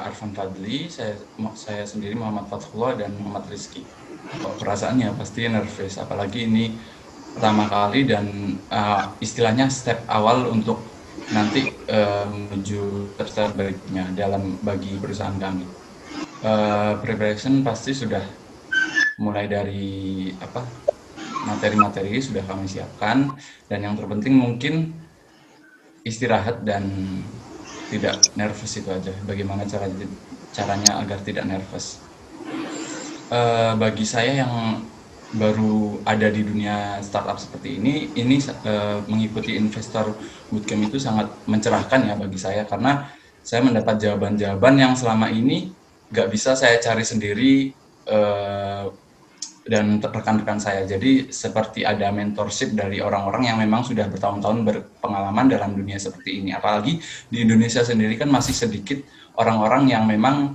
Arfan Fadli, saya sendiri Muhammad Fathullah dan Muhammad Rizky. Perasaannya pasti nervous, apalagi ini pertama kali dan istilahnya step awal untuk nanti menuju step berikutnya bagi perusahaan kami. Preparation pasti sudah mulai dari materi-materi sudah kami siapkan, dan yang terpenting mungkin istirahat dan tidak nervous itu aja. Bagaimana caranya agar tidak nervous? Bagi saya yang baru ada di dunia startup seperti ini mengikuti investor bootcamp itu sangat mencerahkan ya bagi saya, karena saya mendapat jawaban-jawaban yang selama ini nggak bisa saya cari sendiri dan rekan-rekan saya. Jadi seperti ada mentorship dari orang-orang yang memang sudah bertahun-tahun berpengalaman dalam dunia seperti ini. Apalagi di Indonesia sendiri kan masih sedikit orang-orang yang memang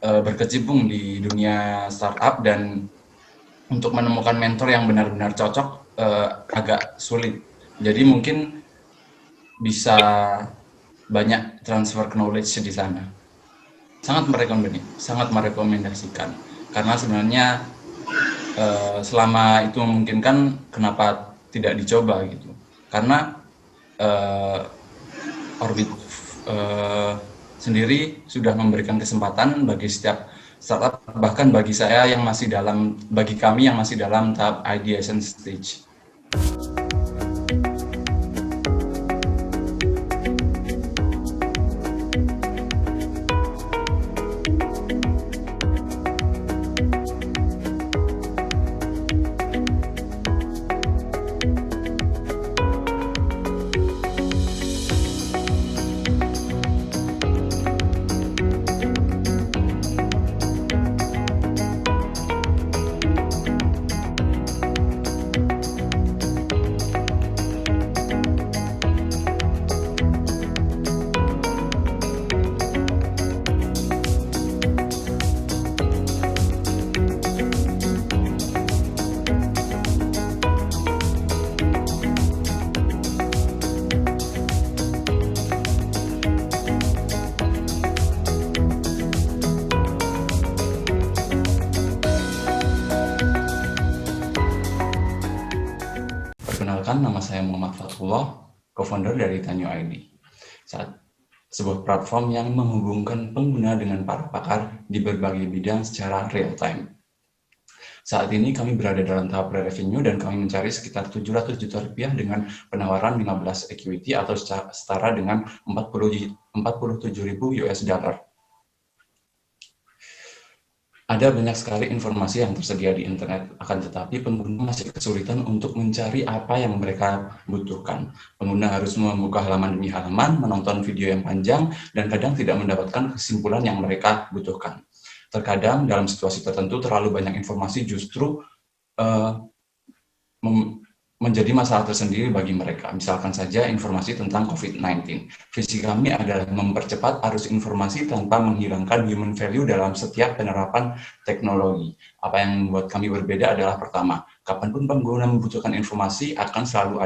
berkecimpung di dunia startup, dan untuk menemukan mentor yang benar-benar cocok agak sulit. Jadi mungkin bisa banyak transfer knowledge di sana. Sangat merekomendasikan, karena sebenarnya selama itu memungkinkan, kenapa tidak dicoba gitu? Karena Orbit sendiri sudah memberikan kesempatan bagi setiap startup, bahkan bagi kami yang masih dalam tahap ideation stage. Perkenalkan, nama saya Muhammad Fathullah, co-founder dari Tanyo ID. Sebuah platform yang menghubungkan pengguna dengan para pakar di berbagai bidang secara real time. Saat ini kami berada dalam tahap pre-revenue dan kami mencari sekitar 700 juta rupiah dengan penawaran 15 equity atau setara dengan 47.000 US dollar. Ada banyak sekali informasi yang tersedia di internet, akan tetapi pengguna masih kesulitan untuk mencari apa yang mereka butuhkan. Pengguna harus membuka halaman demi halaman, menonton video yang panjang, dan kadang tidak mendapatkan kesimpulan yang mereka butuhkan. Terkadang dalam situasi tertentu terlalu banyak informasi justru menjadi masalah tersendiri bagi mereka. Misalkan saja informasi tentang COVID-19. Visi kami adalah mempercepat arus informasi tanpa menghilangkan human value dalam setiap penerapan teknologi. Apa yang membuat kami berbeda adalah pertama, kapanpun pengguna membutuhkan informasi akan selalu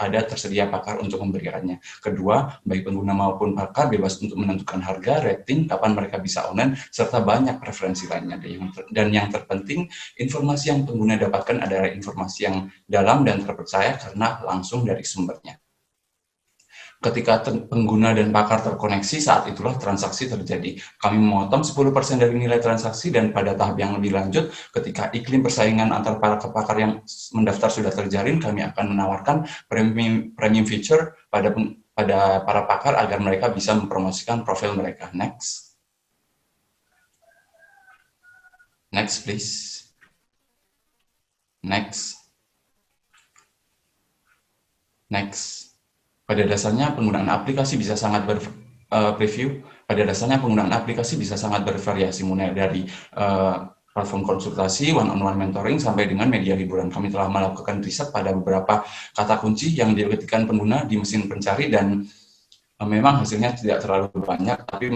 ada tersedia pakar untuk memberikannya. Kedua, baik pengguna maupun pakar bebas untuk menentukan harga, rating, kapan mereka bisa online, serta banyak preferensi lainnya. Dan yang terpenting, informasi yang pengguna dapatkan adalah informasi yang dalam dan terpercaya karena langsung dari sumbernya. Ketika pengguna dan pakar terkoneksi, saat itulah transaksi terjadi. Kami memotong 10% dari nilai transaksi, dan pada tahap yang lebih lanjut, ketika iklim persaingan antar para pakar yang mendaftar sudah terjalin, kami akan menawarkan premium feature pada para pakar agar mereka bisa mempromosikan profil mereka. Next, please. Next. Pada dasarnya penggunaan aplikasi bisa sangat bervariasi, mulai dari platform konsultasi, one-on-one mentoring, sampai dengan media hiburan. Kami telah melakukan riset pada beberapa kata kunci yang diketikkan pengguna di mesin pencari, dan memang hasilnya tidak terlalu banyak, tapi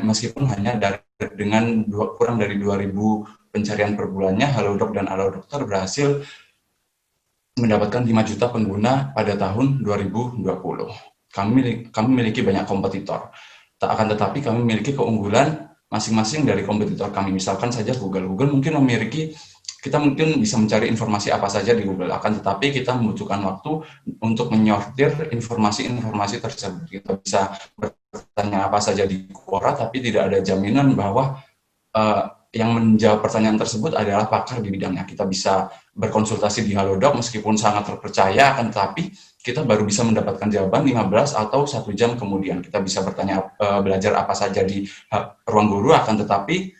meskipun hanya dengan kurang dari 2.000 pencarian per bulannya, Halodoc dan Alodokter berhasil mendapatkan 5 juta pengguna pada tahun 2020. Kami memiliki banyak kompetitor, Akan tetapi kami memiliki keunggulan masing-masing dari kompetitor kami. Misalkan saja Google mungkin memiliki, kita mungkin bisa mencari informasi apa saja di Google, akan tetapi kita membutuhkan waktu untuk menyortir informasi-informasi tersebut. Kita bisa bertanya apa saja di Quora, tapi tidak ada jaminan bahwa yang menjawab pertanyaan tersebut adalah pakar di bidangnya. Kita bisa berkonsultasi di Halodoc meskipun sangat terpercaya, akan tetapi kita baru bisa mendapatkan jawaban 15 atau 1 jam kemudian. Kita bisa bertanya, belajar apa saja di ruang guru, akan tetapi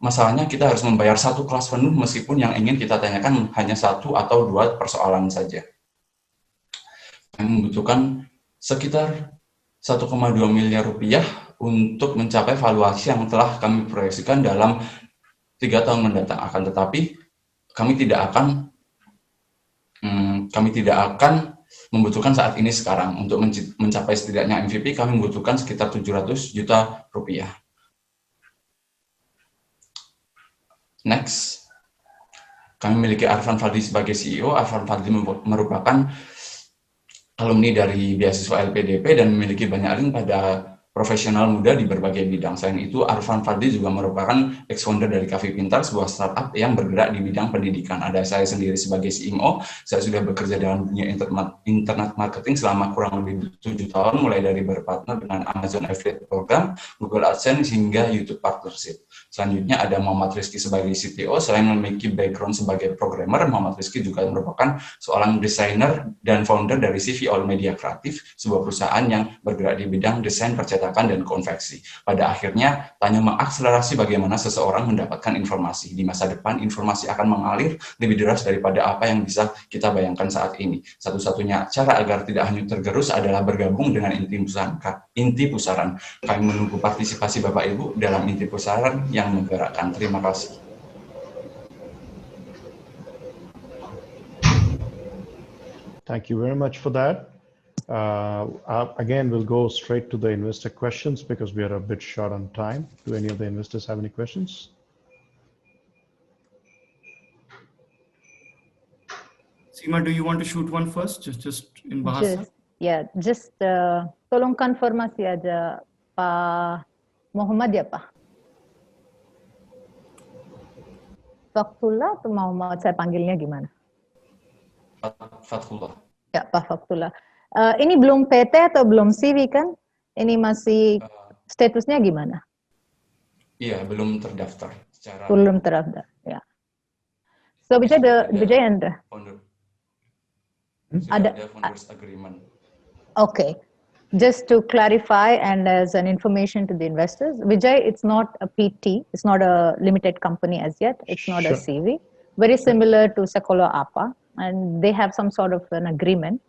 masalahnya kita harus membayar 1 kelas penuh meskipun yang ingin kita tanyakan hanya 1 atau 2 persoalan saja. Kami membutuhkan sekitar 1,2 miliar rupiah untuk mencapai valuasi yang telah kami proyeksikan dalam 3 tahun mendatang. Akan tetapi kami tidak akan membutuhkan saat ini sekarang. Untuk mencapai setidaknya MVP, kami membutuhkan sekitar 700 juta rupiah. Next, kami memiliki Arfan Fadli sebagai CEO. Arfan Fadli merupakan alumni dari beasiswa LPDP dan memiliki banyak link pada profesional muda di berbagai bidang. Selain itu, Arfan Fadli juga merupakan ex-founder dari Cafe Pintar, sebuah startup yang bergerak di bidang pendidikan. Ada saya sendiri sebagai CEO, saya sudah bekerja dalam dunia internet marketing selama kurang lebih 7 tahun, mulai dari berpartner dengan Amazon Affiliate Program, Google AdSense, hingga YouTube Partnership. Selanjutnya ada Muhammad Rizky sebagai CTO. Selain memiliki background sebagai programmer, Muhammad Rizky juga merupakan seorang desainer dan founder dari CV All Media Kreatif, sebuah perusahaan yang bergerak di bidang desain, percetakan, dan konveksi. Pada akhirnya, Tanya mengakselerasi bagaimana seseorang mendapatkan informasi. Di masa depan, informasi akan mengalir lebih deras daripada apa yang bisa kita bayangkan saat ini. Satu-satunya cara agar tidak hanya tergerus adalah bergabung dengan inti pusaran. Kami menunggu partisipasi Bapak Ibu dalam inti pusaran yang menggerakkan. Terima kasih. Thank you very much for that. Again, we'll go straight to the investor questions because we are a bit short on time. Do any of the investors have any questions? Seema, do you want to shoot one first? Just in bahasa? Tolong konfirmasi aja Pak Muhammad ya Pak? Fathullah atau Muhammad, saya panggilnya gimana? Fathullah. Ya Pak Fathullah. Ini belum PT atau belum CV kan? Ini masih statusnya gimana? Iya, belum terdaftar. Belum terdaftar, ya. So Vijay Andra. Ada founders agreement. Okay. Just to clarify and as an information to the investors, Vijay, it's not a PT, it's not a limited company as yet, it's not a CV. Very similar to Sekolah APA, and they have some sort of an agreement.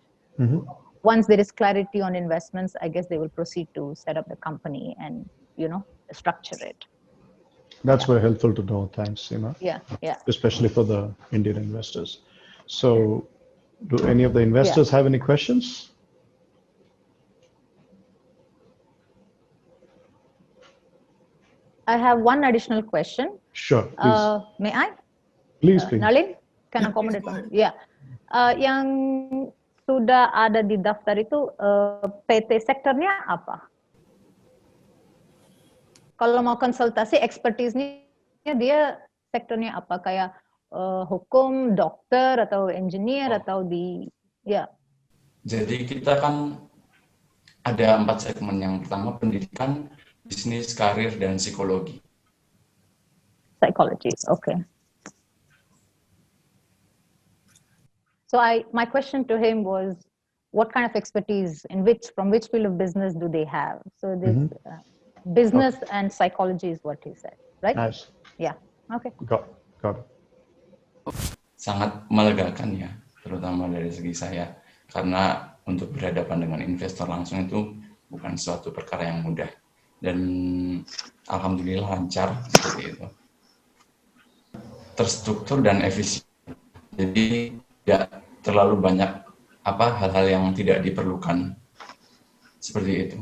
Once there is clarity on investments, I guess they will proceed to set up the company and, structure it. That's very helpful to know. Thanks, Seema. Yeah. Especially for the Indian investors. So, do any of the investors have any questions? I have one additional question. Sure, please. May I? Please. Nalin, can I accommodate? Yeah. Yang sudah ada di daftar itu PT sektornya apa? Kalau mau konsultasi, expertise-nya dia sektornya apa? Kayak hukum, dokter, atau engineer, atau Jadi kita kan ada 4 segmen. Yang pertama pendidikan, bisnis, karir, dan psikologi. Psychology, okay. So my question to him was, what kind of expertise from which field of business do they have? So this business and psychology is what he said, right? Nice. Yeah. Okay. Got it. Sangat melegakan ya, terutama dari segi saya, karena untuk berhadapan dengan investor langsung itu bukan suatu perkara yang mudah, dan alhamdulillah lancar seperti itu, terstruktur dan efisien. Jadi tidak terlalu banyak hal-hal yang tidak diperlukan seperti itu.